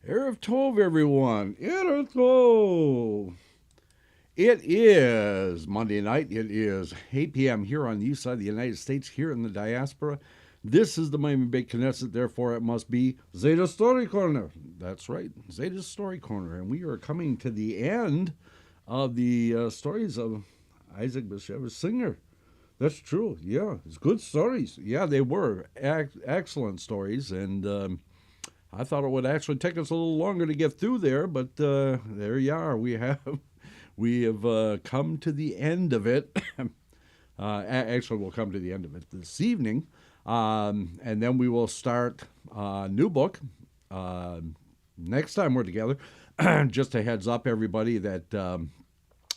Erev Tov, everyone. Erev Tov. It is Monday night. It is 8 p.m. here on the east side of the United States, here in the diaspora. This is the Maimon Beit Knesset, therefore it must be Zeyde Story Corner. That's right, Zeyde's Story Corner. And we are coming to the end of the stories of Isaac Bashevis Singer. That's true. Yeah, it's good stories. Yeah, they were excellent stories. And I thought it would actually take us a little longer to get through there, but there you are. We have come to the end of it. Actually, we'll come to the end of it this evening, and then we will start a new book next time we're together. Just a heads up, everybody, that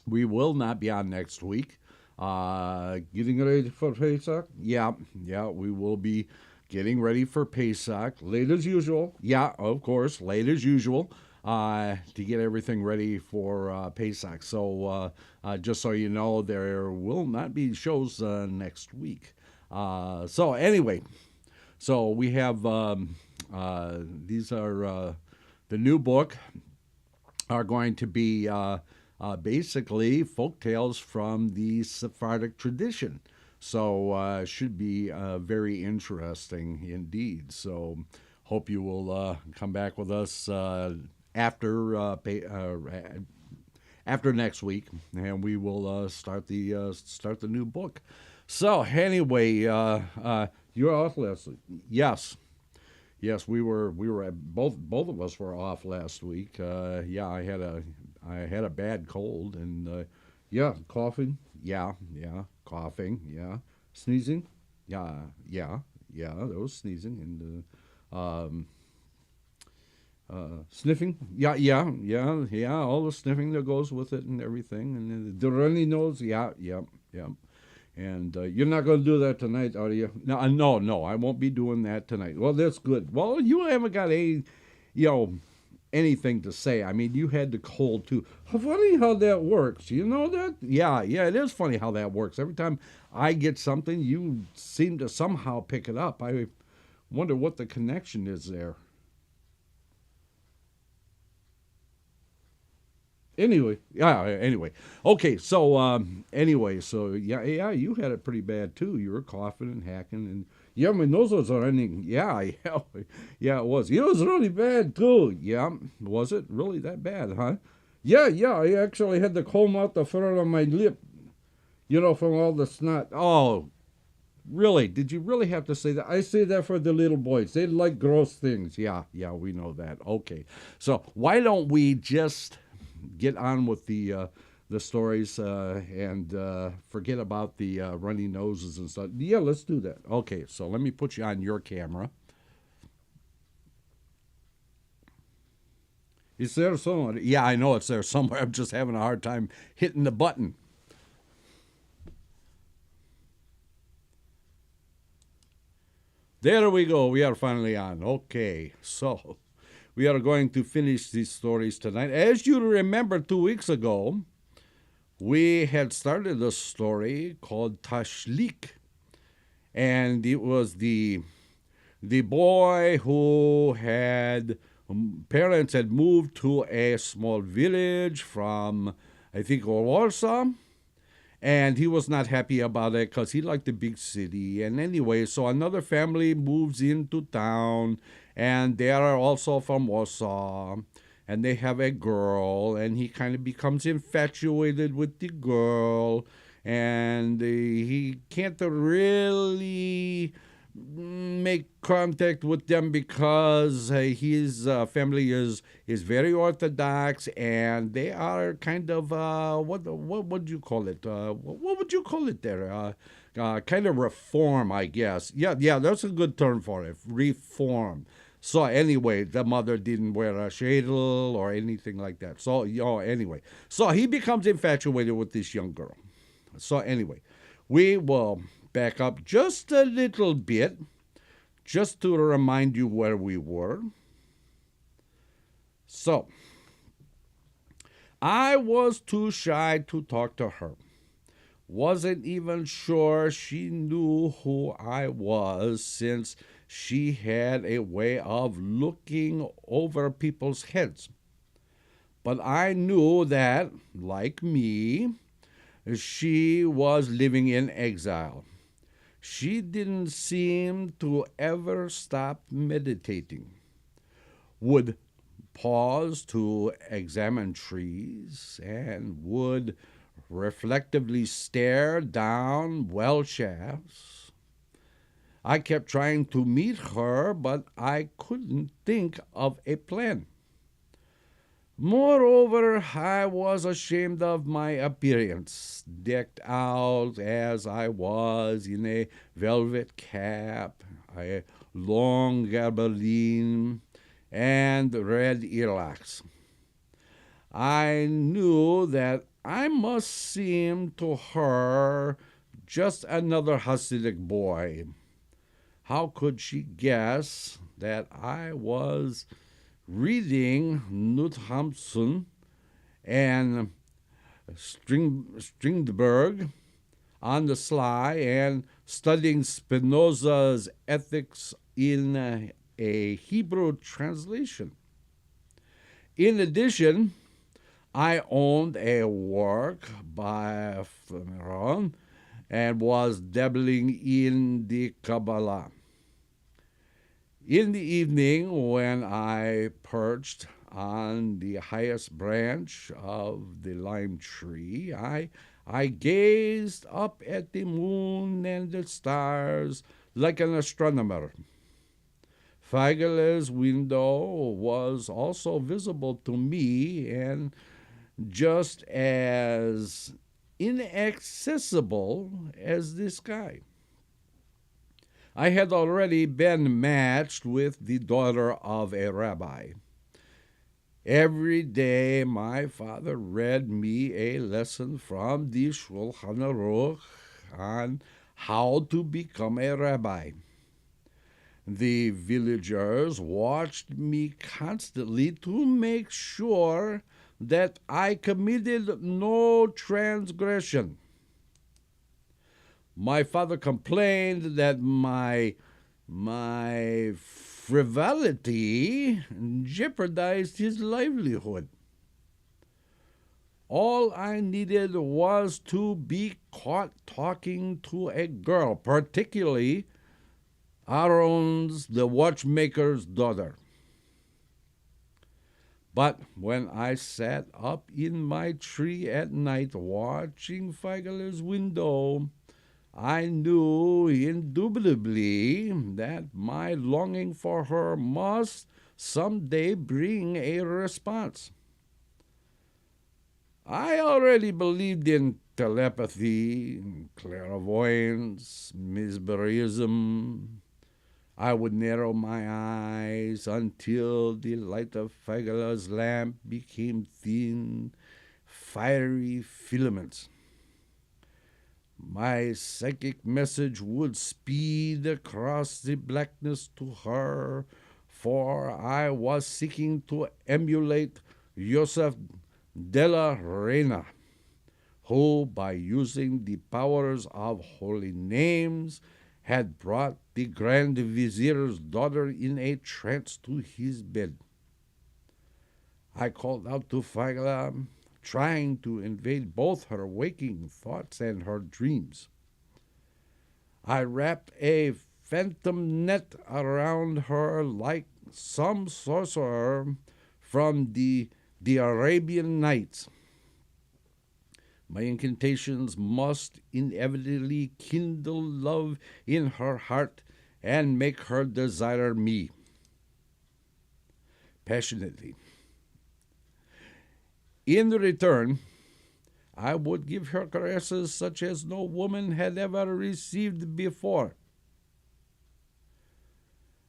we will not be on next week. Getting ready for Pesach? Yeah, we will be getting ready for Pesach, late as usual. Yeah, of course, late as usual, to get everything ready for Pesach. So just so you know, there will not be shows next week. So anyway, so we have these are the new book are going to be basically folktales from the Sephardic tradition. So should be very interesting indeed. So hope you will come back with us after next week, and we will start the new book. So anyway, you're off last week. Yes, we were both of us were off last week. Yeah, I had a bad cold, and yeah, coughing. Yeah, coughing. Yeah, sneezing. Yeah. There was sneezing and sniffing. Yeah. All the sniffing that goes with it and everything, and the runny nose. Yeah. And you're not going to do that tonight, are you? No, I won't be doing that tonight. Well, that's good. Well, you haven't got anything to say. I mean, you had the cold too. Funny how that works. You know that? Yeah, it is funny how that works. Every time I get something, you seem to somehow pick it up. I wonder what the connection is there. Anyway. Okay, so yeah, you had it pretty bad too. You were coughing and hacking, and yeah, my nose was running. Yeah, it was. It was really bad too. Yeah, was it really that bad, huh? Yeah, I actually had to comb out the front of my lip, from all the snot. Oh, really? Did you really have to say that? I say that for the little boys. They like gross things. Yeah, we know that. Okay, so why don't we just get on with the stories and forget about the runny noses and stuff. Yeah, let's do that. Okay, so let me put you on your camera. It's there somewhere. Yeah, I know it's there somewhere. I'm just having a hard time hitting the button. There we go. We are finally on. Okay, so we are going to finish these stories tonight. As you remember, 2 weeks ago, we had started a story called Tashlik, and it was the boy who had parents had moved to a small village from, I think, Warsaw, and he was not happy about it because he liked the big city. And anyway, so another family moves into town, and they are also from Warsaw, and they have a girl, and he kind of becomes infatuated with the girl, and he can't really make contact with them because his family is very orthodox, and they are kind of what would you call it? What would you call it there? Kind of reform, I guess. Yeah, that's a good term for it. Reform. So anyway, the mother didn't wear a shadel or anything like that. So anyway, so he becomes infatuated with this young girl. So anyway, we will back up just a little bit, just to remind you where we were. So, I was too shy to talk to her. Wasn't even sure she knew who I was, since She had a way of looking over people's heads. But I knew that, like me, she was living in exile. She didn't seem to ever stop meditating, would pause to examine trees, and would reflectively stare down well shafts. I kept trying to meet her, but I couldn't think of a plan. Moreover, I was ashamed of my appearance, decked out as I was in a velvet cap, a long gabardine, and red earlocks. I knew that I must seem to her just another Hasidic boy. How could she guess that I was reading Nuthamsun and Strindberg on the sly and studying Spinoza's Ethics in a Hebrew translation? In addition, I owned a work by Flammarion and was dabbling in the Kabbalah. In the evening, when I perched on the highest branch of the lime tree, I gazed up at the moon and the stars like an astronomer. Feigeler's window was also visible to me, and just as inaccessible as the sky. I had already been matched with the daughter of a rabbi. Every day my father read me a lesson from the Shulchan Aruch on how to become a rabbi. The villagers watched me constantly to make sure that I committed no transgression. My father complained that my frivolity jeopardized his livelihood. All I needed was to be caught talking to a girl, particularly Aaron's, the watchmaker's daughter. But when I sat up in my tree at night watching Feigeler's window, I knew indubitably that my longing for her must someday bring a response. I already believed in telepathy, clairvoyance, mesmerism. I would narrow my eyes until the light of Feigeler's lamp became thin, fiery filaments. My psychic message would speed across the blackness to her, for I was seeking to emulate Joseph de la Reina, who, by using the powers of holy names, had brought the Grand Vizier's daughter in a trance to his bed. I called out to Feigeler, trying to invade both her waking thoughts and her dreams. I wrapped a phantom net around her like some sorcerer from the Arabian Nights. My incantations must inevitably kindle love in her heart and make her desire me passionately. In return, I would give her caresses such as no woman had ever received before.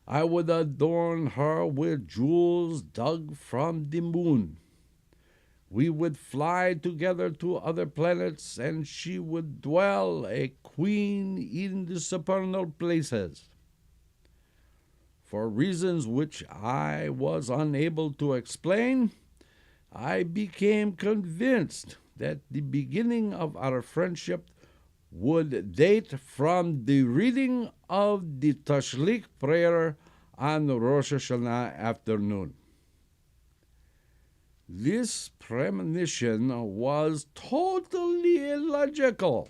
I would adorn her with jewels dug from the moon. We would fly together to other planets, and she would dwell a queen in the supernal places. For reasons which I was unable to explain, I became convinced that the beginning of our friendship would date from the reading of the Tashlich prayer on Rosh Hashanah afternoon. This premonition was totally illogical.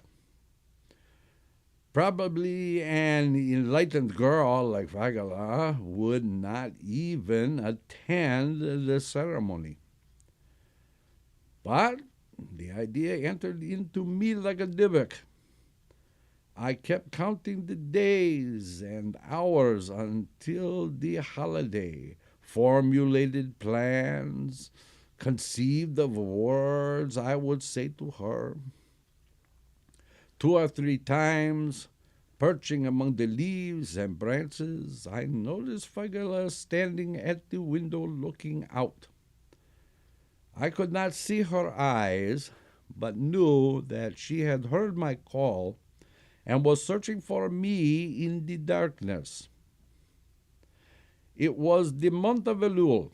Probably an enlightened girl like Vagala would not even attend the ceremony. But the idea entered into me like a dybbuk. I kept counting the days and hours until the holiday, formulated plans, conceived of words I would say to her. 2 or 3 times, perching among the leaves and branches, I noticed Fagala standing at the window looking out. I could not see her eyes, but knew that she had heard my call and was searching for me in the darkness. It was the month of Elul,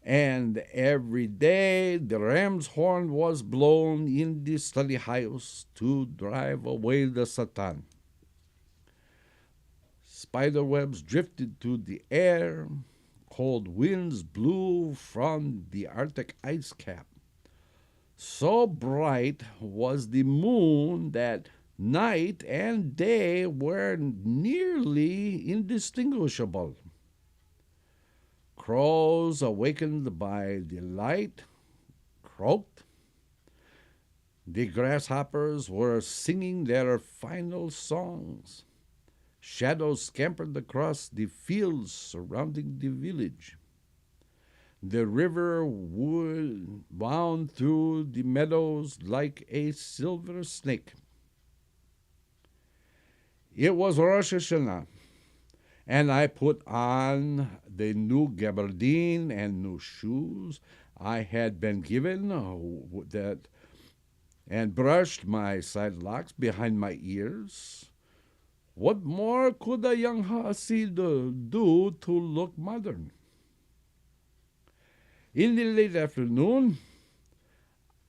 and every day the ram's horn was blown in the study house to drive away the Satan. Spider webs drifted to the air, cold winds blew from the Arctic ice cap. So bright was the moon that night and day were nearly indistinguishable. Crows, awakened by the light, croaked. The grasshoppers were singing their final songs. Shadows scampered across the fields surrounding the village. The river wound through the meadows like a silver snake. It was Rosh Hashanah, and I put on the new gabardine and new shoes I had been given and brushed my side locks behind my ears. What more could a young Hasid do to look modern? In the late afternoon,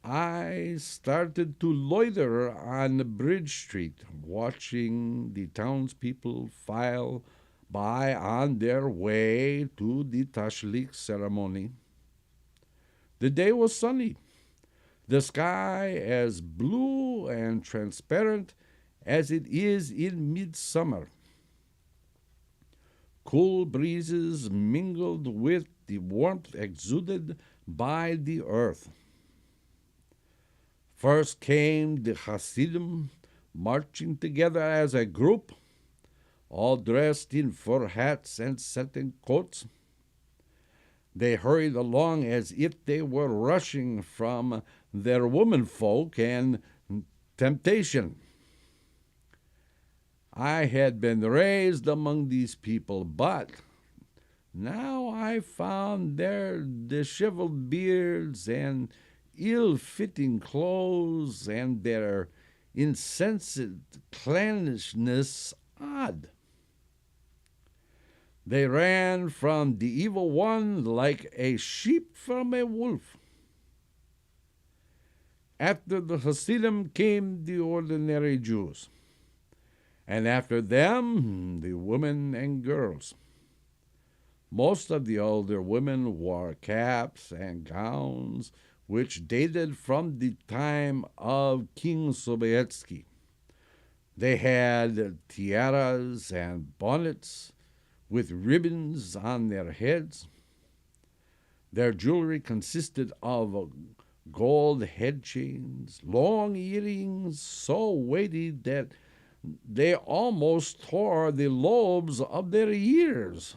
I started to loiter on Bridge Street, watching the townspeople file by on their way to the Tashlich ceremony. The day was sunny, the sky as blue and transparent as it is in midsummer. Cool breezes mingled with the warmth exuded by the earth. First came the Chassidim, marching together as a group, all dressed in fur hats and satin coats. They hurried along as if they were rushing from their womenfolk and temptation. I had been raised among these people, but now I found their disheveled beards and ill-fitting clothes and their insensate clannishness odd. They ran from the evil one like a sheep from a wolf. After the Hasidim came the ordinary Jews, and after them the women and girls. Most of the older women wore caps and gowns which dated from the time of King Sobieski. They had tiaras and bonnets with ribbons on their heads. Their jewelry consisted of gold head chains, long earrings so weighty that they almost tore the lobes of their ears,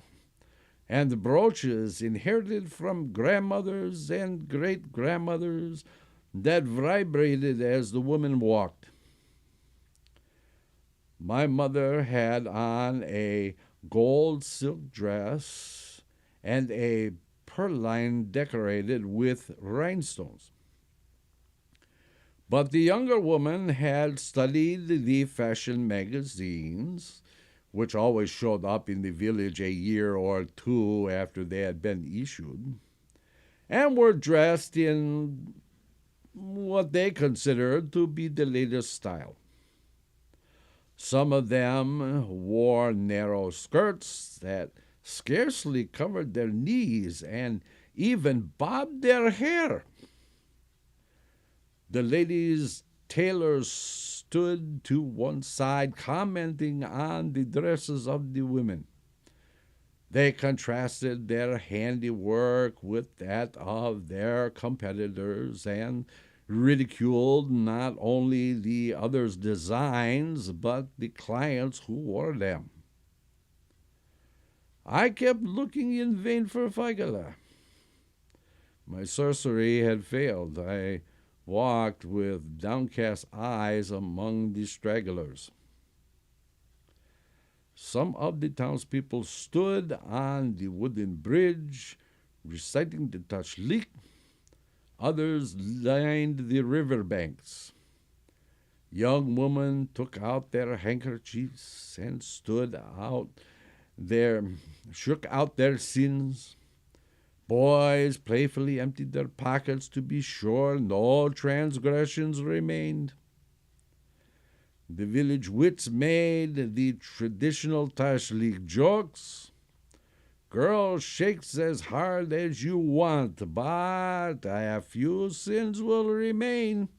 and brooches inherited from grandmothers and great-grandmothers that vibrated as the woman walked. My mother had on a gold silk dress and a pearline decorated with rhinestones. But the younger woman had studied the fashion magazines, which always showed up in the village a year or two after they had been issued, and were dressed in what they considered to be the latest style. Some of them wore narrow skirts that scarcely covered their knees and even bobbed their hair. The ladies' tailors stood to one side, commenting on the dresses of the women. They contrasted their handiwork with that of their competitors and ridiculed not only the others' designs, but the clients who wore them. I kept looking in vain for Figala. My sorcery had failed. I walked with downcast eyes among the stragglers. Some of the townspeople stood on the wooden bridge, reciting the Tashlik. Others lined the river banks. Young women took out their handkerchiefs and shook out their sins. Boys playfully emptied their pockets to be sure no transgressions remained. The village wits made the traditional Tashlik jokes. Girl shakes as hard as you want, but a few sins will remain.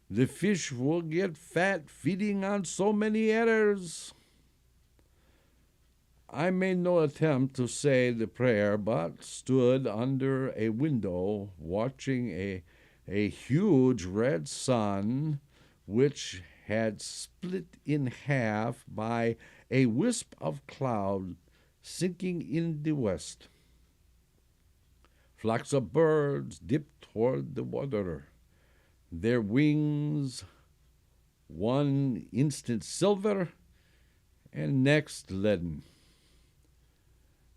The fish will get fat feeding on so many errors. I made no attempt to say the prayer, but stood under a window watching a huge red sun, which had split in half by a wisp of cloud sinking in the west. Flocks of birds dipped toward the water, their wings one instant silver and next leaden.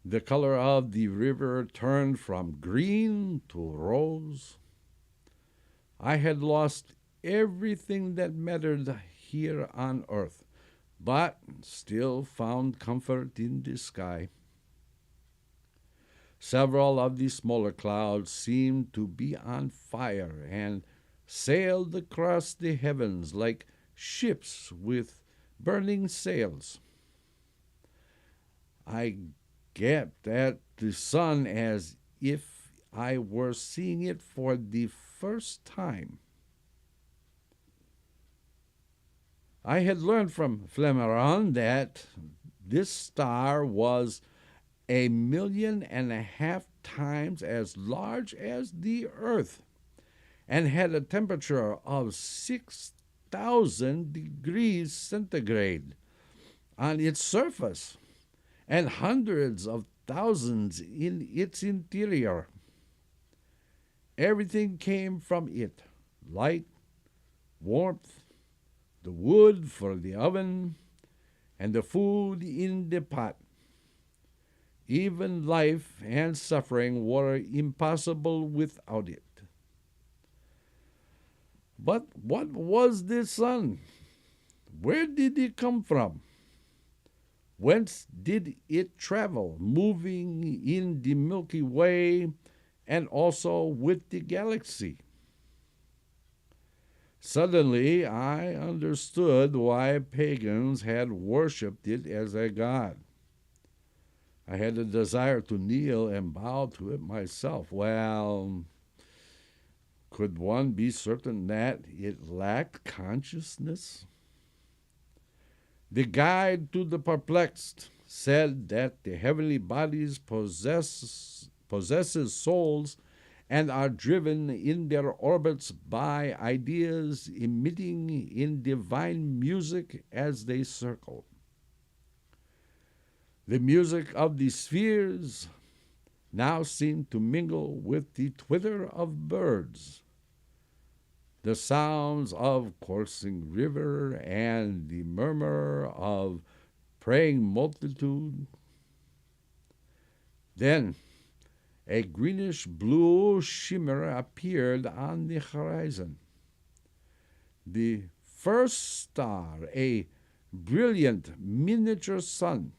The color of the river turned from green to rose. I had lost everything that mattered here on earth, but still found comfort in the sky. Several of the smaller clouds seemed to be on fire and sailed across the heavens like ships with burning sails. I gaped at the sun as if I were seeing it for the first time. I had learned from Flammarion that this star was 1.5 million times as large as the Earth and had a temperature of 6,000 degrees centigrade on its surface and hundreds of thousands in its interior. Everything came from it: light, warmth, the wood for the oven, and the food in the pot. Even life and suffering were impossible without it. But what was this sun? Where did it come from? Whence did it travel, moving in the Milky Way and also with the galaxy? Suddenly I understood why pagans had worshipped it as a god. I had a desire to kneel and bow to it myself. Well, could one be certain that it lacked consciousness? The guide to the perplexed said that the heavenly bodies possesses souls and are driven in their orbits by ideas emitting in divine music as they circle. The music of the spheres now seemed to mingle with the twitter of birds, the sounds of coursing river, and the murmur of praying multitude. Then a greenish-blue shimmer appeared on the horizon. The first star, a brilliant miniature sun.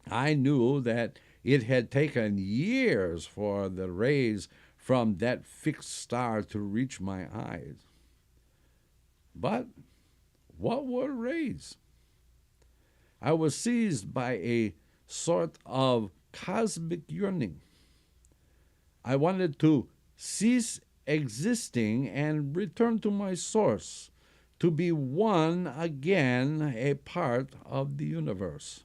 I knew that it had taken years for the rays from that fixed star to reach my eyes. But what were rays? I was seized by a sort of cosmic yearning. I wanted to cease existing and return to my source, to be one again, a part of the universe.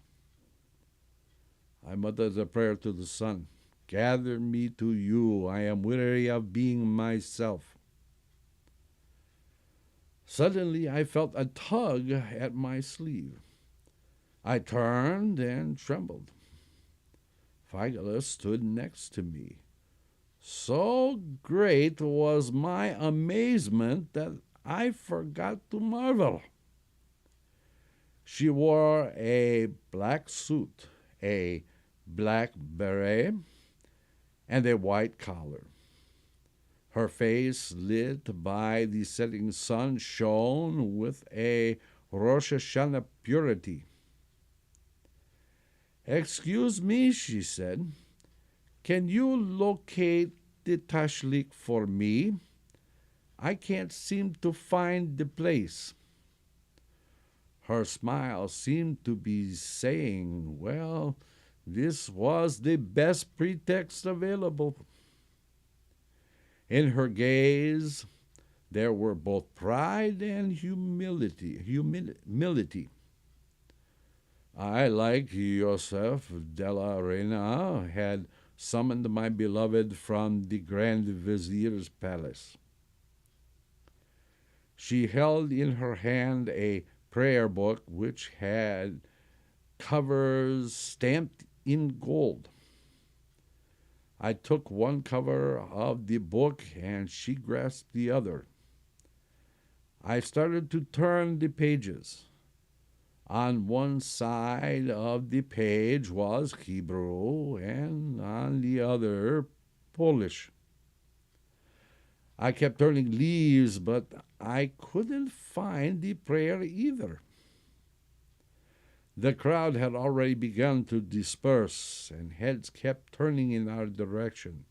I muttered a prayer to the sun. Gather me to you. I am weary of being myself. Suddenly I felt a tug at my sleeve. I turned and trembled. Figula stood next to me. So great was my amazement that I forgot to marvel. She wore a black suit, a black beret, and a white collar. Her face, lit by the setting sun, shone with a Rosh Hashanah purity. "Excuse me," she said, "can you locate the tashlik for me? I can't seem to find the place." Her smile seemed to be saying, well, this was the best pretext available. In her gaze, there were both pride and humility. I, like Yosef della Reina, had summoned my beloved from the Grand Vizier's palace. She held in her hand a prayer book which had covers stamped in gold. I took one cover of the book and she grasped the other. I started to turn the pages. On one side of the page was Hebrew and on the other Polish. I kept turning leaves, but I couldn't find the prayer either. The crowd had already begun to disperse, and heads kept turning in our direction.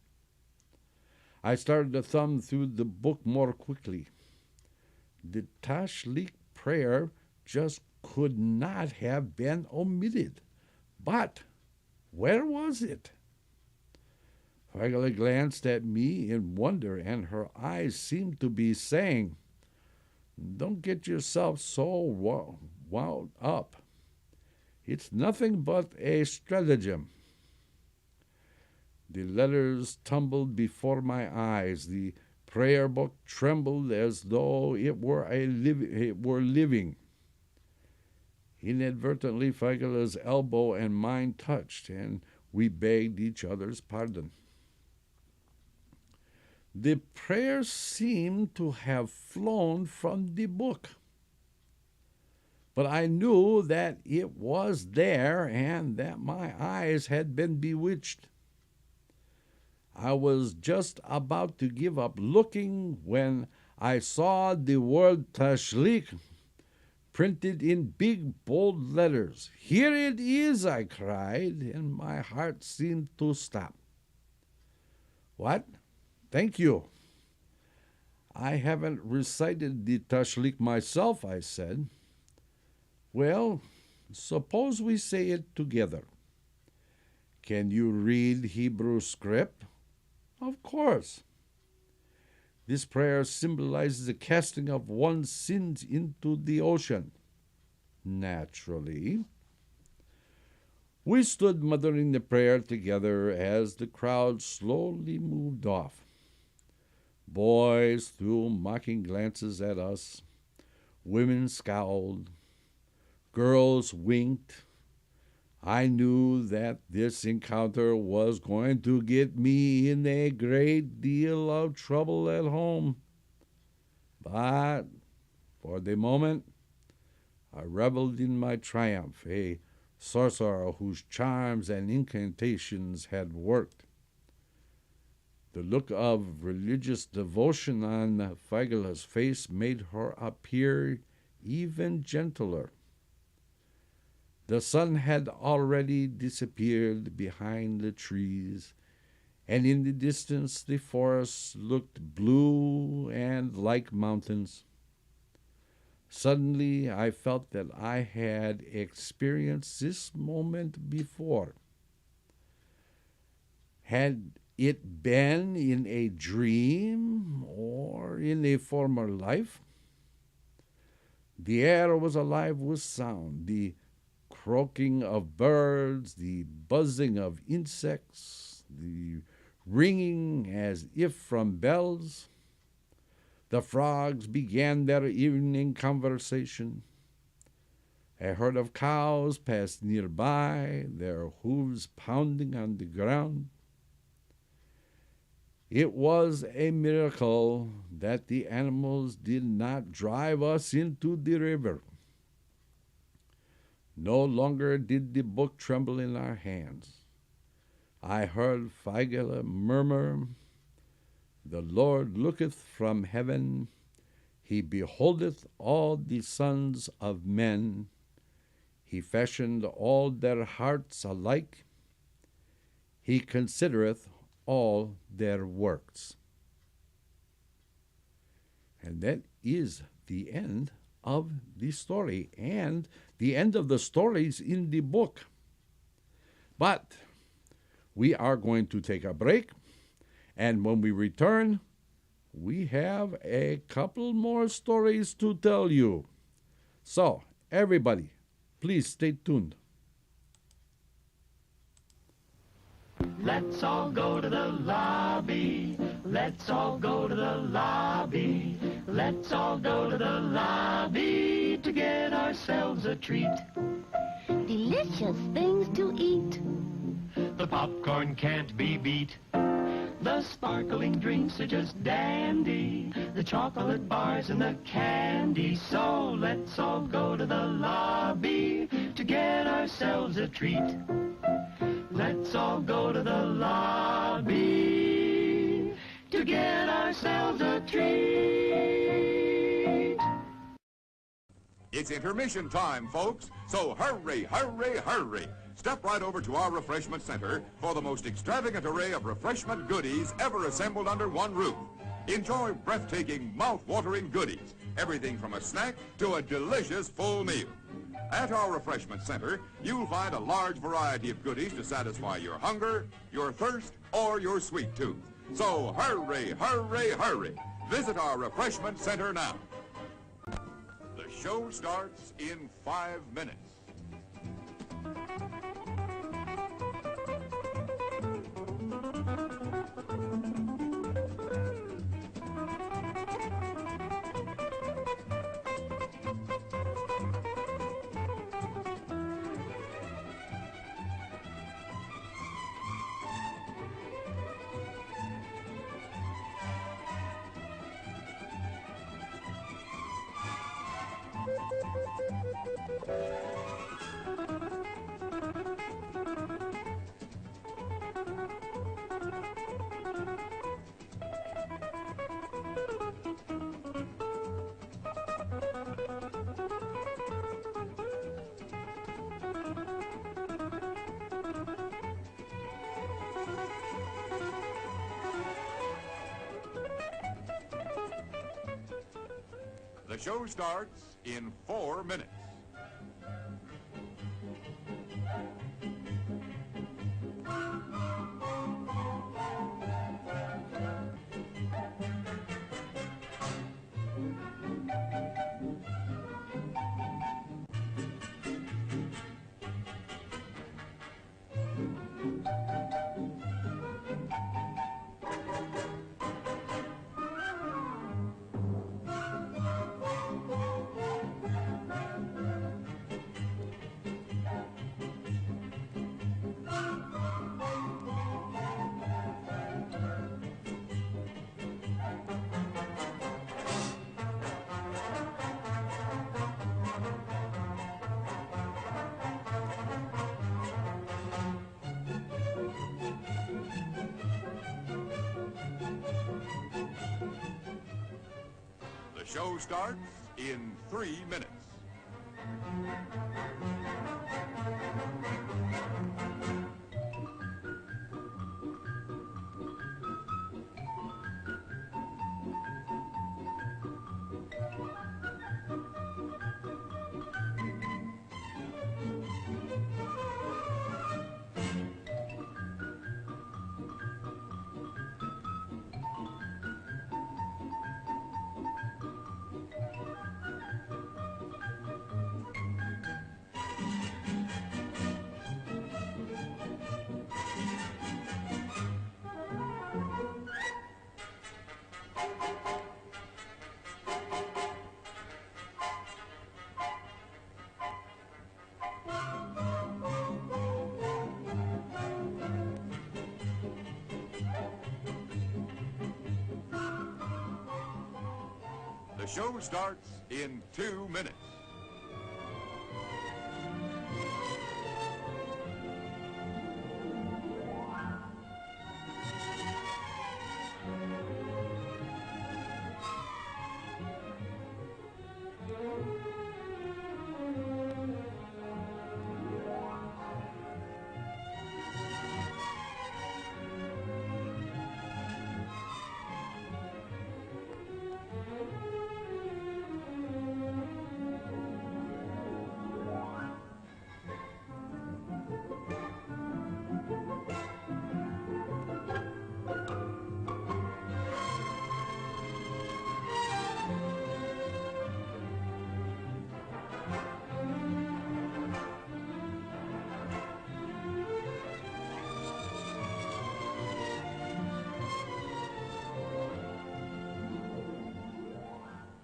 I started to thumb through the book more quickly. The Tashlik prayer just could not have been omitted. But where was it? Figula glanced at me in wonder, and her eyes seemed to be saying, "Don't get yourself so wound up. It's nothing but a stratagem." The letters tumbled before my eyes. The prayer book trembled as though it were living. Inadvertently, Figula's elbow and mine touched, and we begged each other's pardon. The prayer seemed to have flown from the book, but I knew that it was there and that my eyes had been bewitched. I was just about to give up looking when I saw the word Tashlik printed in big, bold letters. "Here it is," I cried, and my heart seemed to stop. "What? Thank you. I haven't recited the Tashlik myself," I said. "Well, suppose we say it together. Can you read Hebrew script?" "Of course." "This prayer symbolizes the casting of one's sins into the ocean." "Naturally." We stood muttering the prayer together as the crowd slowly moved off. Boys threw mocking glances at us. Women scowled. Girls winked. I knew that this encounter was going to get me in a great deal of trouble at home. But for the moment, I reveled in my triumph, a sorcerer whose charms and incantations had worked. The look of religious devotion on Figula's face made her appear even gentler. The sun had already disappeared behind the trees, and in the distance the forest looked blue and like mountains. Suddenly I felt that I had experienced this moment before. Had it been in a dream or in a former life? The air was alive with sound, the croaking of birds, the buzzing of insects, the ringing as if from bells. The frogs began their evening conversation. A herd of cows passed nearby, their hooves pounding on the ground. It was a miracle that the animals did not drive us into the river. No longer did the book tremble in our hands. I heard Fagela murmur, "The Lord looketh from heaven, he beholdeth all the sons of men. He fashioned all their hearts alike. He considereth all their works." And that is the end of the story, and the end of the stories in the book. But we are going to take a break, and when we return, we have a couple more stories to tell you. So, everybody, please stay tuned. Let's all go to the lobby. Let's all go to the lobby. Let's all go to the lobby to get ourselves a treat. Delicious things to eat. The popcorn can't be beat. The sparkling drinks are just dandy. The chocolate bars and the candy. So let's all go to the lobby to get ourselves a treat. Let's all go to the lobby to get ourselves a treat. It's intermission time, folks, so hurry, hurry, hurry. Step right over to our refreshment center for the most extravagant array of refreshment goodies ever assembled under one roof. Enjoy breathtaking, mouth-watering goodies, everything from a snack to a delicious full meal. At our refreshment center, you'll find a large variety of goodies to satisfy your hunger, your thirst, or your sweet tooth. So hurry, hurry, hurry. Visit our refreshment center now. The show starts in 5 minutes. The show starts in 4 minutes. The show starts in 3 minutes. show starts in 2 minutes.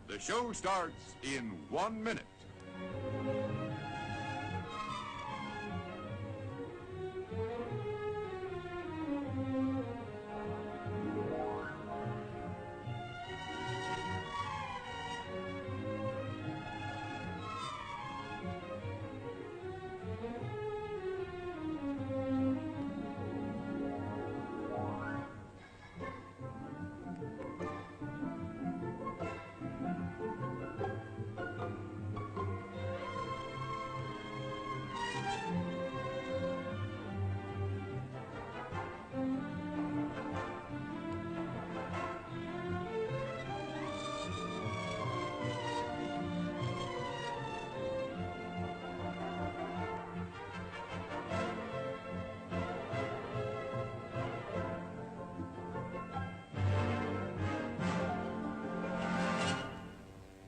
The show starts in 1 minute.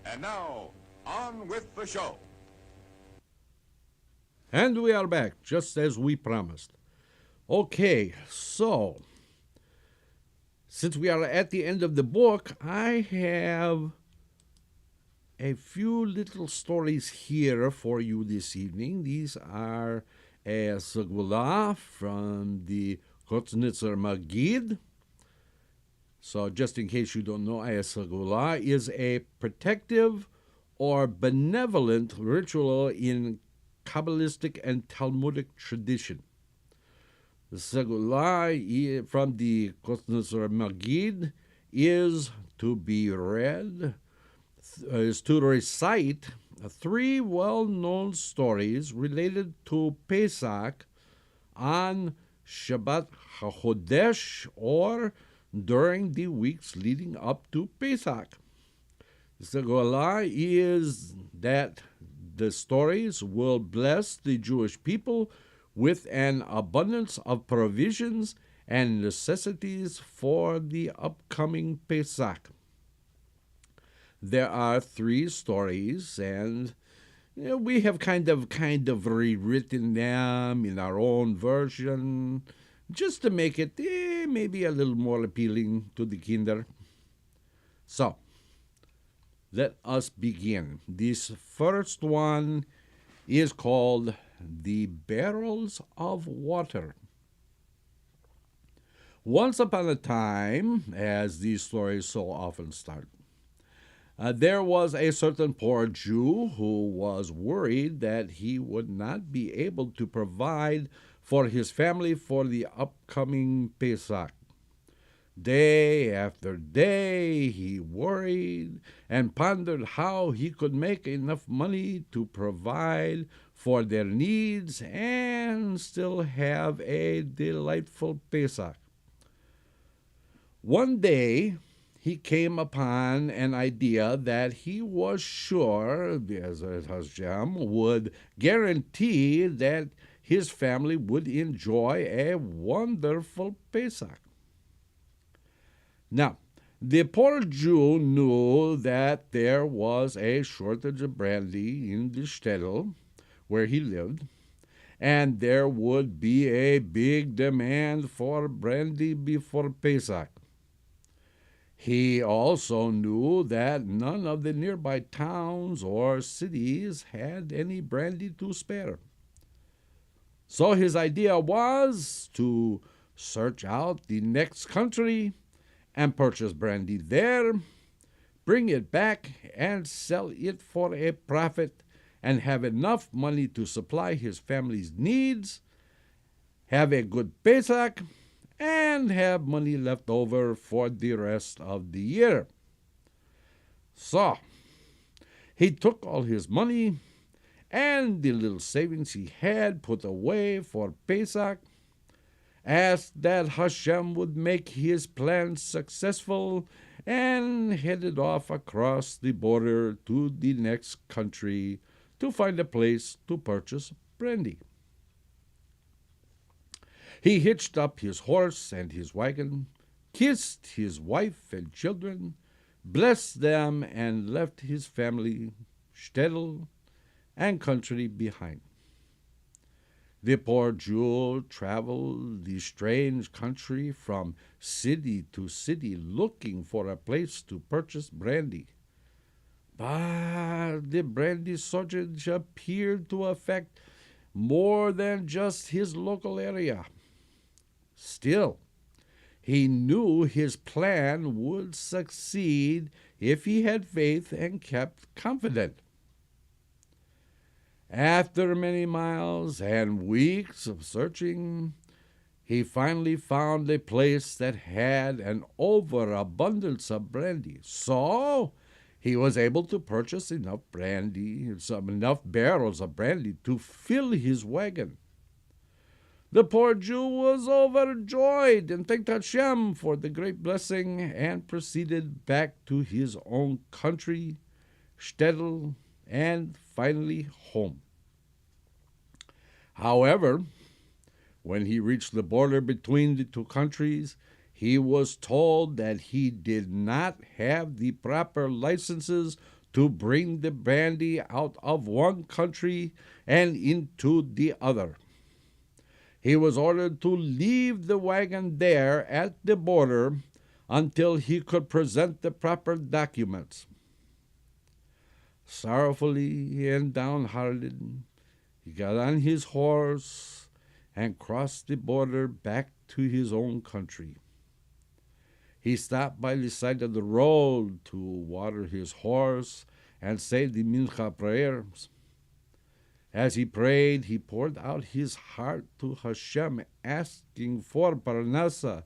And now, on with the show. And we are back, just as we promised. Okay, so, since we are at the end of the book, I have a few little stories here for you this evening. These are a segula from the Kotznitzer Magid. So just in case you don't know, a segula is a protective or benevolent ritual in Kabbalistic and Talmudic tradition. The segula from the Kotznitzer Magid is to be read, is to recite 3 well-known stories related to Pesach on Shabbat HaChodesh or during the weeks leading up to Pesach. The segula is that the stories will bless the Jewish people with an abundance of provisions and necessities for the upcoming Pesach. There are 3 stories, and we have kind of rewritten them in our own version, just to make it maybe a little more appealing to the kinder. So, let us begin. This first one is called The Barrels of Water. Once upon a time, as these stories so often start, there was a certain poor Jew who was worried that he would not be able to provide for his family for the upcoming Pesach. Day after day, he worried and pondered how he could make enough money to provide for their needs and still have a delightful Pesach. One day, he came upon an idea that he was sure Be'ezrat Hashem would guarantee that his family would enjoy a wonderful Pesach. Now, the poor Jew knew that there was a shortage of brandy in the shtetl where he lived, and there would be a big demand for brandy before Pesach. He also knew that none of the nearby towns or cities had any brandy to spare. So his idea was to search out the next country and purchase brandy there, bring it back and sell it for a profit and have enough money to supply his family's needs, have a good Pesach, and have money left over for the rest of the year. So, he took all his money and the little savings he had put away for Pesach, asked that Hashem would make his plans successful, and headed off across the border to the next country to find a place to purchase brandy. He hitched up his horse and his wagon, kissed his wife and children, blessed them, and left his family, shtetl, and country behind. The poor Jew traveled the strange country from city to city looking for a place to purchase brandy. But the brandy shortage appeared to affect more than just his local area. Still, he knew his plan would succeed if he had faith and kept confident. After many miles and weeks of searching, he finally found a place that had an overabundance of brandy. So he was able to purchase enough barrels of brandy to fill his wagon. The poor Jew was overjoyed and thanked Hashem for the great blessing and proceeded back to his own country, shtetl, and finally home. However, when he reached the border between the two countries, he was told that he did not have the proper licenses to bring the brandy out of one country and into the other. He was ordered to leave the wagon there at the border until he could present the proper documents. Sorrowfully and downhearted, he got on his horse and crossed the border back to his own country. He stopped by the side of the road to water his horse and say the mincha prayers. As he prayed, he poured out his heart to Hashem, asking for parnasa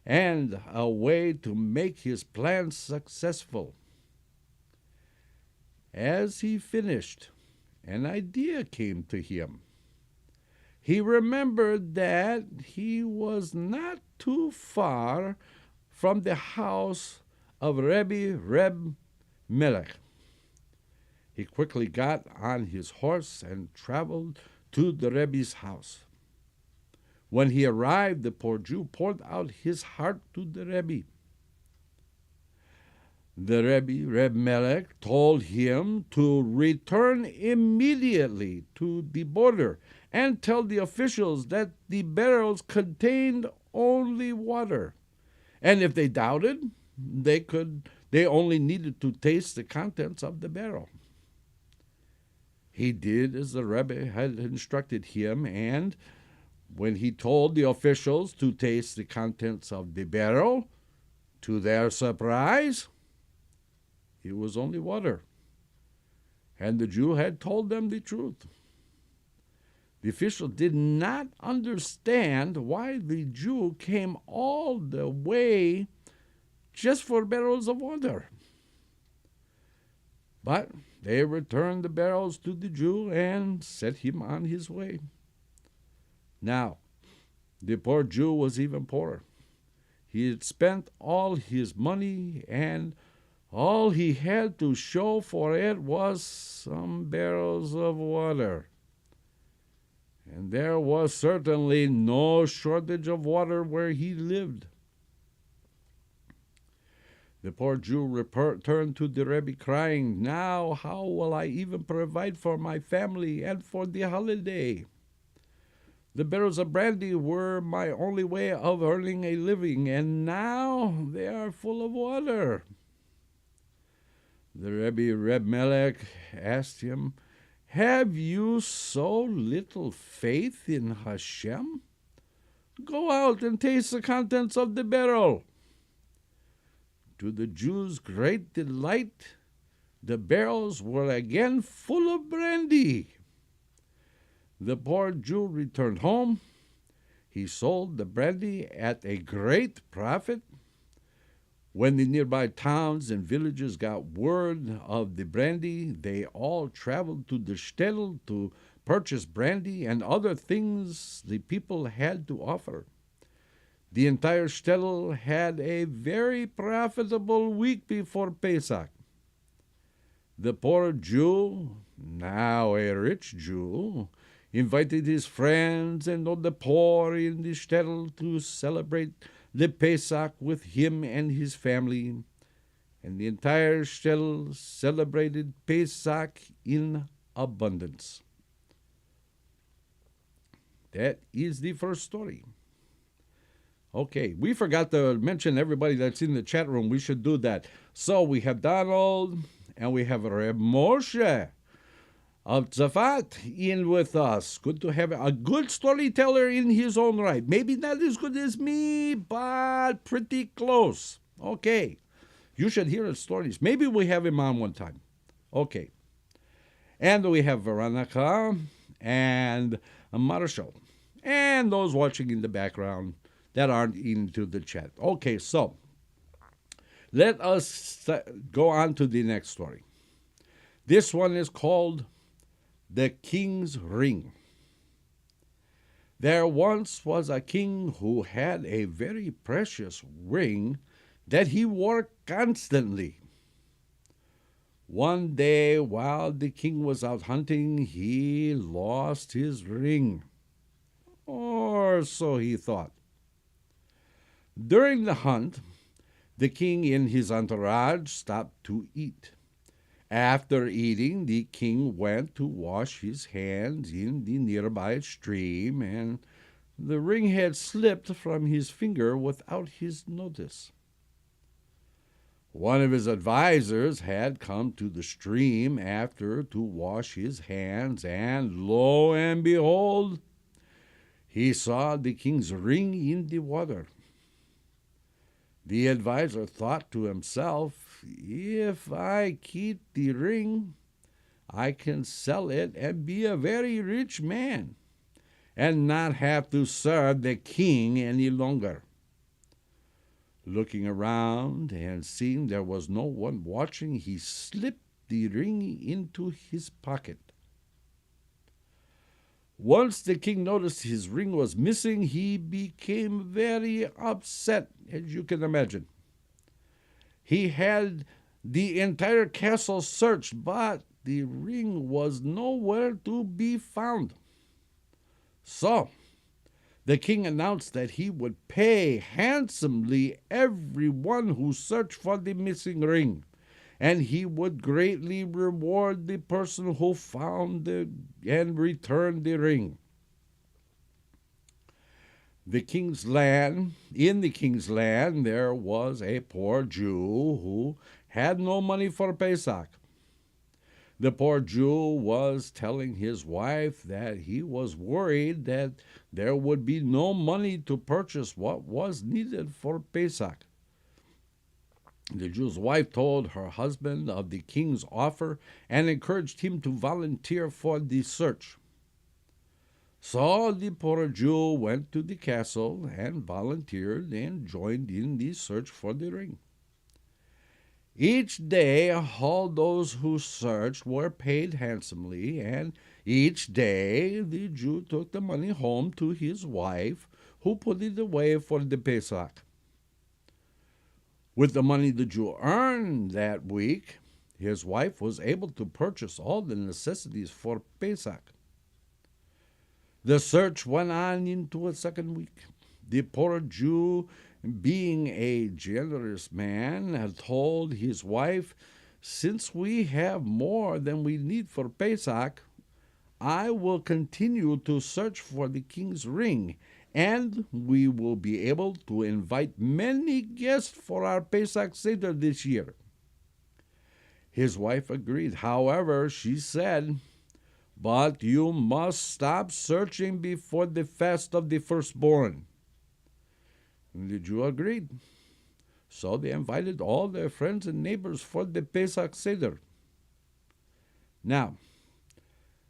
and a way to make his plans successful. As he finished, an idea came to him. He remembered that he was not too far from the house of Rabbi Reb Melech. He quickly got on his horse and traveled to the Rebbe's house. When he arrived, the poor Jew poured out his heart to the Rebbe. The Rebbe, Reb Melech, told him to return immediately to the border and tell the officials that the barrels contained only water. And if they doubted, they only needed to taste the contents of the barrel. He did as the Rebbe had instructed him, and when he told the officials to taste the contents of the barrel, to their surprise, it was only water. And the Jew had told them the truth. The official did not understand why the Jew came all the way just for barrels of water. But they returned the barrels to the Jew and set him on his way. Now, the poor Jew was even poorer. He had spent all his money, and all he had to show for it was some barrels of water. And there was certainly no shortage of water where he lived. The poor Jew returned to the Rebbe crying, "Now how will I even provide for my family and for the holiday? The barrels of brandy were my only way of earning a living, and now they are full of water." The Rebbe, Reb Melech, asked him, "Have you so little faith in Hashem? Go out and taste the contents of the barrel." To the Jews' great delight, the barrels were again full of brandy. The poor Jew returned home. He sold the brandy at a great profit. When the nearby towns and villages got word of the brandy, they all traveled to the shtetl to purchase brandy and other things the people had to offer. The entire shtetl had a very profitable week before Pesach. The poor Jew, now a rich Jew, invited his friends and all the poor in the shtetl to celebrate the Pesach with him and his family, and the entire shtetl celebrated Pesach in abundance. That is the first story. Okay, we forgot to mention everybody that's in the chat room. We should do that. So we have Donald and we have Reb Moshe of Tzafat in with us. Good to have a good storyteller in his own right. Maybe not as good as me, but pretty close. Okay, you should hear his stories. Maybe we have him on one time. Okay. And we have Veronica and Marshall and those watching in the background that aren't into the chat. Okay, so let us go on to the next story. This one is called The King's Ring. There once was a king who had a very precious ring that he wore constantly. One day, while the king was out hunting, he lost his ring. Or so he thought. During the hunt, the king and his entourage stopped to eat. After eating, the king went to wash his hands in the nearby stream, and the ring had slipped from his finger without his notice. One of his advisers had come to the stream after to wash his hands, and lo and behold, he saw the king's ring in the water. The adviser thought to himself, if I keep the ring, I can sell it and be a very rich man, and not have to serve the king any longer. Looking around and seeing there was no one watching, he slipped the ring into his pocket. Once the king noticed his ring was missing, he became very upset, as you can imagine. He had the entire castle searched, but the ring was nowhere to be found. So, the king announced that he would pay handsomely everyone who searched for the missing ring, and he would greatly reward the person who found and returned the ring. In the king's land, there was a poor Jew who had no money for Pesach. The poor Jew was telling his wife that he was worried that there would be no money to purchase what was needed for Pesach. The Jew's wife told her husband of the king's offer and encouraged him to volunteer for the search. So the poor Jew went to the castle and volunteered and joined in the search for the ring. Each day, all those who searched were paid handsomely, and each day the Jew took the money home to his wife, who put it away for the Pesach. With the money the Jew earned that week, his wife was able to purchase all the necessities for Pesach. The search went on into a second week. The poor Jew, being a generous man, had told his wife, "Since we have more than we need for Pesach, I will continue to search for the king's ring, and we will be able to invite many guests for our Pesach Seder this year." His wife agreed. However, she said, "But you must stop searching before the fast of the firstborn." And the Jew agreed. So they invited all their friends and neighbors for the Pesach Seder. Now,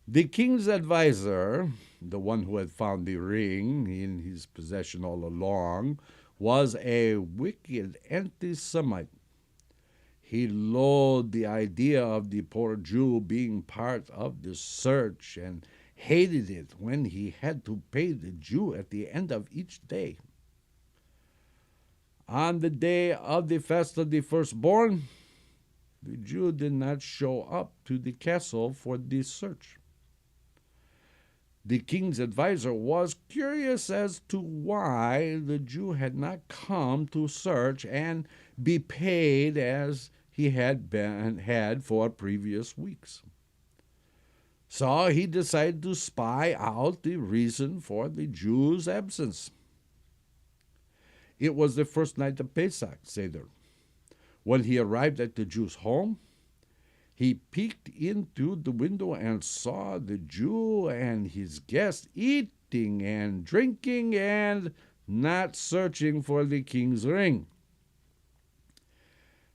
the king's advisor, the one who had found the ring in his possession all along, was a wicked anti-Semite. He loathed the idea of the poor Jew being part of the search and hated it when he had to pay the Jew at the end of each day. On the day of the fast of the firstborn, the Jew did not show up to the castle for the search. The king's advisor was curious as to why the Jew had not come to search and be paid as he had for previous weeks. So he decided to spy out the reason for the Jew's absence. It was the first night of Pesach Seder. When he arrived at the Jew's home, he peeked into the window and saw the Jew and his guest eating and drinking and not searching for the king's ring.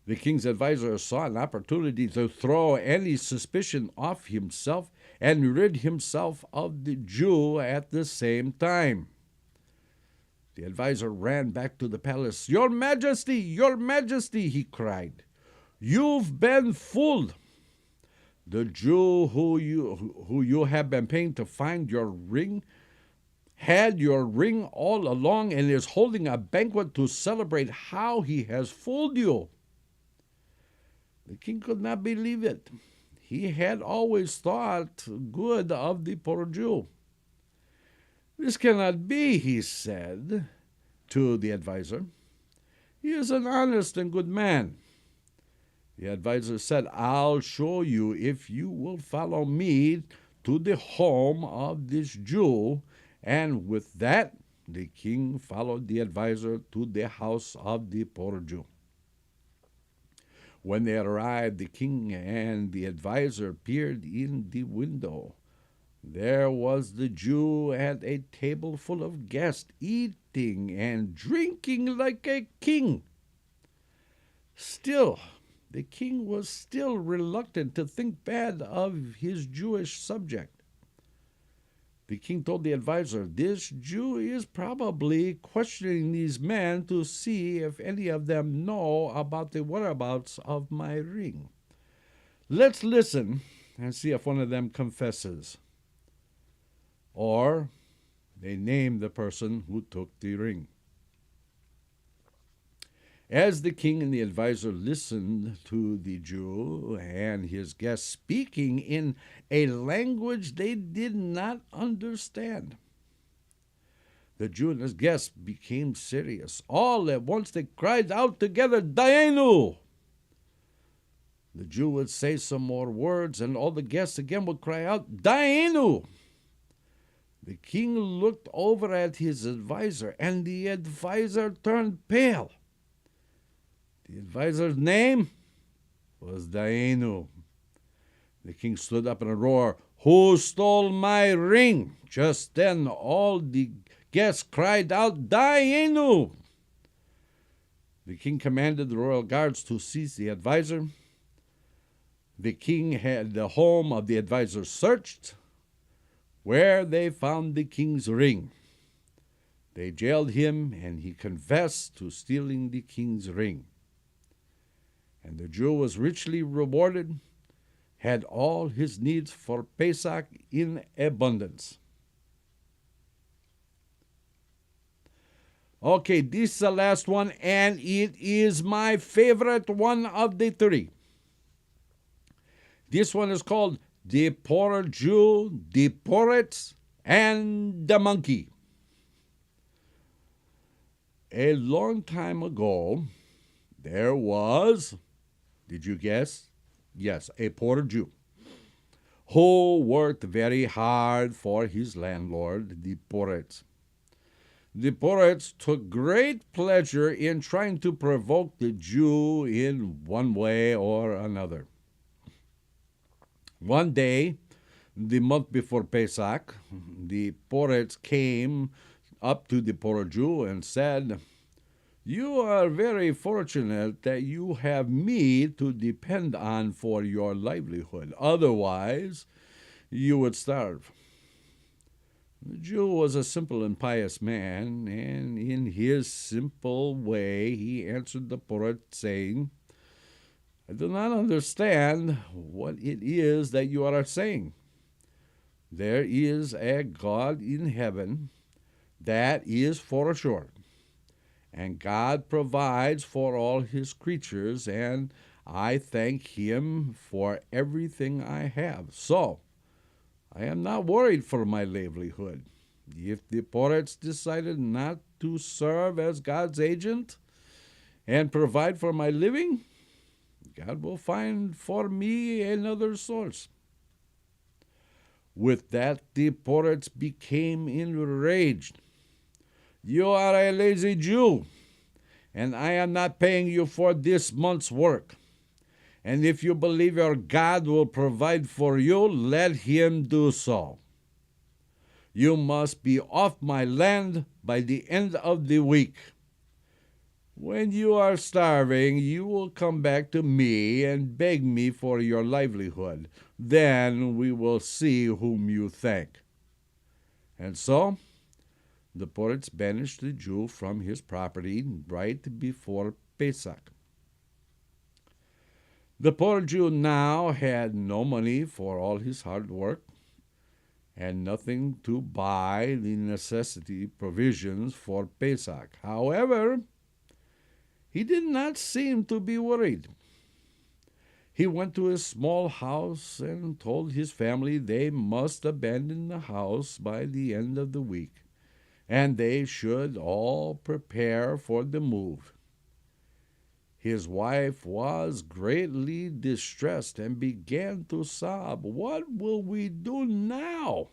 The king's advisor saw an opportunity to throw any suspicion off himself and rid himself of the Jew at the same time. The advisor ran back to the palace. "Your Majesty, Your Majesty," he cried, "you've been fooled. The Jew who you have been paying to find your ring had your ring all along and is holding a banquet to celebrate how he has fooled you." The king could not believe it. He had always thought good of the poor Jew. "This cannot be," he said to the advisor. "He is an honest and good man." The advisor said, "I'll show you if you will follow me to the home of this Jew." And with that, the king followed the advisor to the house of the poor Jew. When they arrived, the king and the advisor peered in the window. There was the Jew at a table full of guests, eating and drinking like a king. Still, the king was still reluctant to think bad of his Jewish subject. The king told the advisor, "This Jew is probably questioning these men to see if any of them know about the whereabouts of my ring. Let's listen and see if one of them confesses, or they name the person who took the ring." As the king and the advisor listened to the Jew and his guest speaking in a language they did not understand, the Jew and his guest became serious. All at once they cried out together, "Dayenu!" The Jew would say some more words, and all the guests again would cry out, "Dayenu!" The king looked over at his advisor, and the advisor turned pale. The advisor's name was Dayenu. The king stood up in a roar, "Who stole my ring?" Just then all the guests cried out, "Dayenu!" The king commanded the royal guards to seize the advisor. The king had the home of the advisor searched, where they found the king's ring. They jailed him, and he confessed to stealing the king's ring. And the Jew was richly rewarded, had all his needs for Pesach in abundance. Okay, this is the last one, and it is my favorite one of the three. This one is called "The Poor Jew, the Poret, and the Monkey." A long time ago, there was, did you guess? Yes, a poor Jew who worked very hard for his landlord, the Poret. The Poret took great pleasure in trying to provoke the Jew in one way or another. One day, the month before Pesach, the Poret came up to the poor Jew and said, You are very fortunate that you have me to depend on for your livelihood. Otherwise, you would starve." The Jew was a simple and pious man, and in his simple way he answered the poet, saying, "I do not understand what it is that you are saying. There is a God in heaven, that is for sure, and God provides for all his creatures, and I thank him for everything I have. So, I am not worried for my livelihood. If the poets decided not to serve as God's agent and provide for my living, God will find for me another source." With that, the poets became enraged. "You are a lazy Jew, and I am not paying you for this month's work. And if you believe your God will provide for you, let him do so. You must be off my land by the end of the week. When you are starving, you will come back to me and beg me for your livelihood. Then we will see whom you thank." And so the poets banished the Jew from his property right before Pesach. The poor Jew now had no money for all his hard work, and nothing to buy the necessity provisions for Pesach. However, he did not seem to be worried. He went to his small house and told his family they must abandon the house by the end of the week, and they should all prepare for the move. His wife was greatly distressed and began to sob. "What will we do now?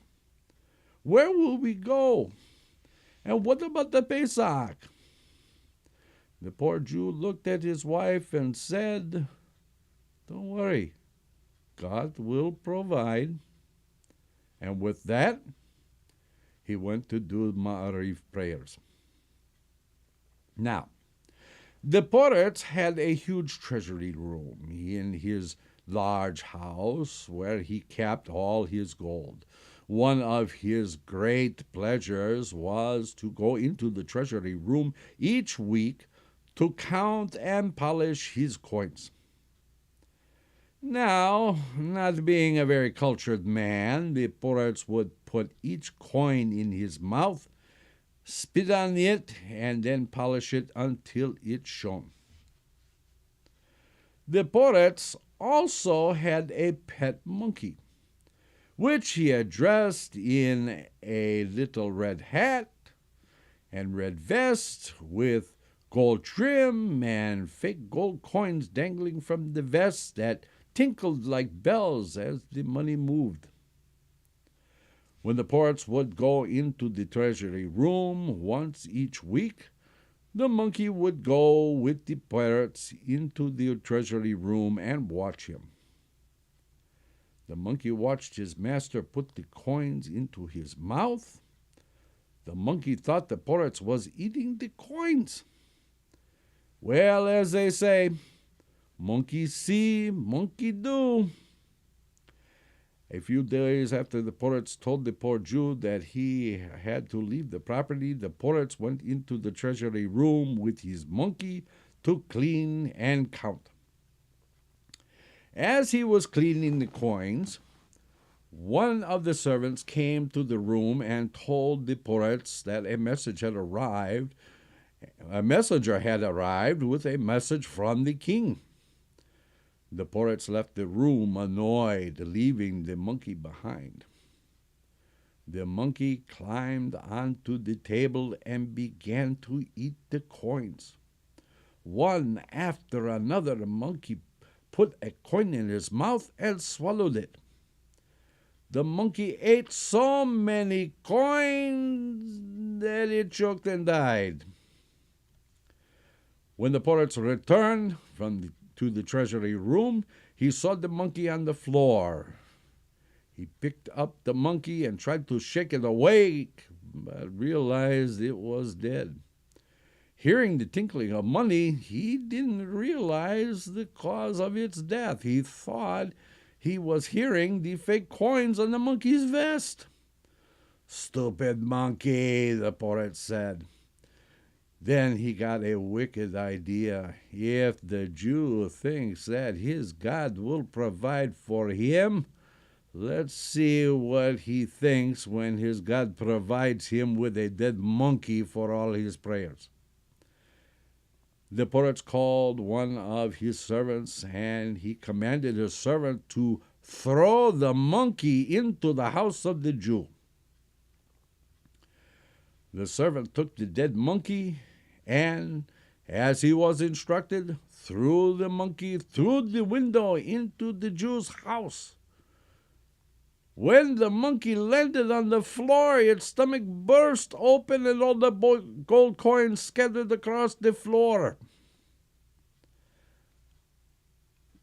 Where will we go? And what about the Pesach?" The poor Jew looked at his wife and said, "Don't worry, God will provide." And with that, he went to do Ma'ariv prayers. Now, the poet had a huge treasury room in his large house where he kept all his gold. One of his great pleasures was to go into the treasury room each week to count and polish his coins. Now, not being a very cultured man, the poet would put each coin in his mouth, spit on it, and then polish it until it shone. The poet also had a pet monkey, which he had dressed in a little red hat and red vest with gold trim and fake gold coins dangling from the vest that tinkled like bells as the money moved. When the poets would go into the treasury room once each week, the monkey would go with the poets into the treasury room and watch him. The monkey watched his master put the coins into his mouth. The monkey thought the poets was eating the coins. Well, as they say, monkey see, monkey do. A few days after the poets told the poor Jew that he had to leave the property, the poets went into the treasury room with his monkey to clean and count. As he was cleaning the coins, one of the servants came to the room and told the poets that a messenger had arrived with a message from the king. The poets left the room annoyed, leaving the monkey behind. The monkey climbed onto the table and began to eat the coins. One after another, the monkey put a coin in his mouth and swallowed it. The monkey ate so many coins that it choked and died. When the poets returned to the treasury room, he saw the monkey on the floor. He picked up the monkey and tried to shake it awake, but realized it was dead. Hearing the tinkling of money, he didn't realize the cause of its death. He thought he was hearing the fake coins on the monkey's vest. "Stupid monkey," the poet said. Then he got a wicked idea. If the Jew thinks that his God will provide for him, let's see what he thinks when his God provides him with a dead monkey for all his prayers. The poet called one of his servants, and he commanded his servant to throw the monkey into the house of the Jew. The servant took the dead monkey and, as he was instructed, threw the monkey through the window into the Jew's house. When the monkey landed on the floor, its stomach burst open and all the gold coins scattered across the floor.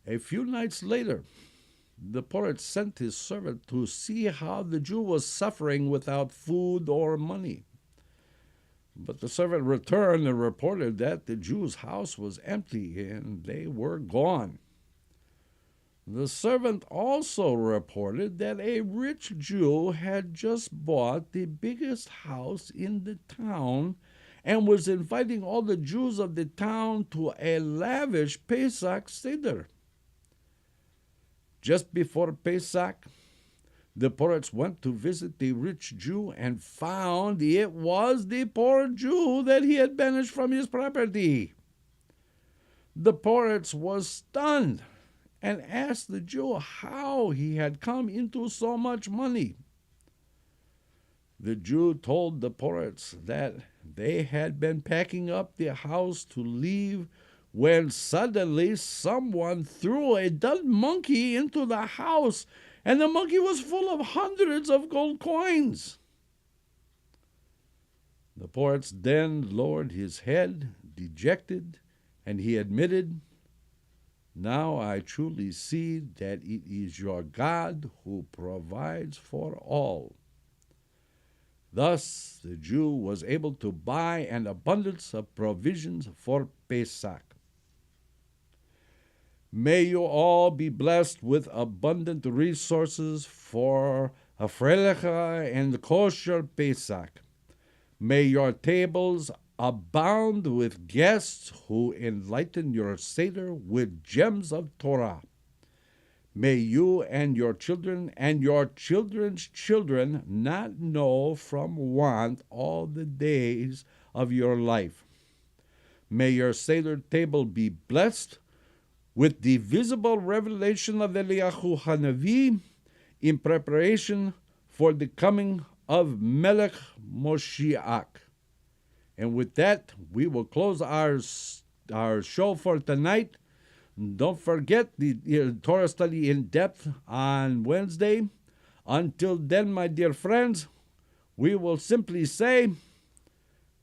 A few nights later, the poet sent his servant to see how the Jew was suffering without food or money. But the servant returned and reported that the Jew's house was empty and they were gone. The servant also reported that a rich Jew had just bought the biggest house in the town and was inviting all the Jews of the town to a lavish Pesach Seder. Just before Pesach, the poets went to visit the rich Jew and found it was the poor Jew that he had banished from his property. The poets was stunned and asked the Jew how he had come into so much money. The Jew told the poets that they had been packing up the house to leave when suddenly someone threw a dead monkey into the house, and the monkey was full of hundreds of gold coins. The poets then lowered his head, dejected, and he admitted, "Now I truly see that it is your God who provides for all." Thus the Jew was able to buy an abundance of provisions for Pesach. May you all be blessed with abundant resources for a Freiliche and kosher Pesach. May your tables abound with guests who enlighten your Seder with gems of Torah. May you and your children's children not know from want all the days of your life. May your Seder table be blessed with the visible revelation of Eliyahu Hanavi in preparation for the coming of Melech Moshiach. And with that, we will close our show for tonight. Don't forget the Torah study in depth on Wednesday. Until then, my dear friends, we will simply say,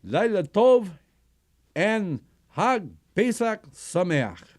Laila Tov and Hag Pesach Sameach.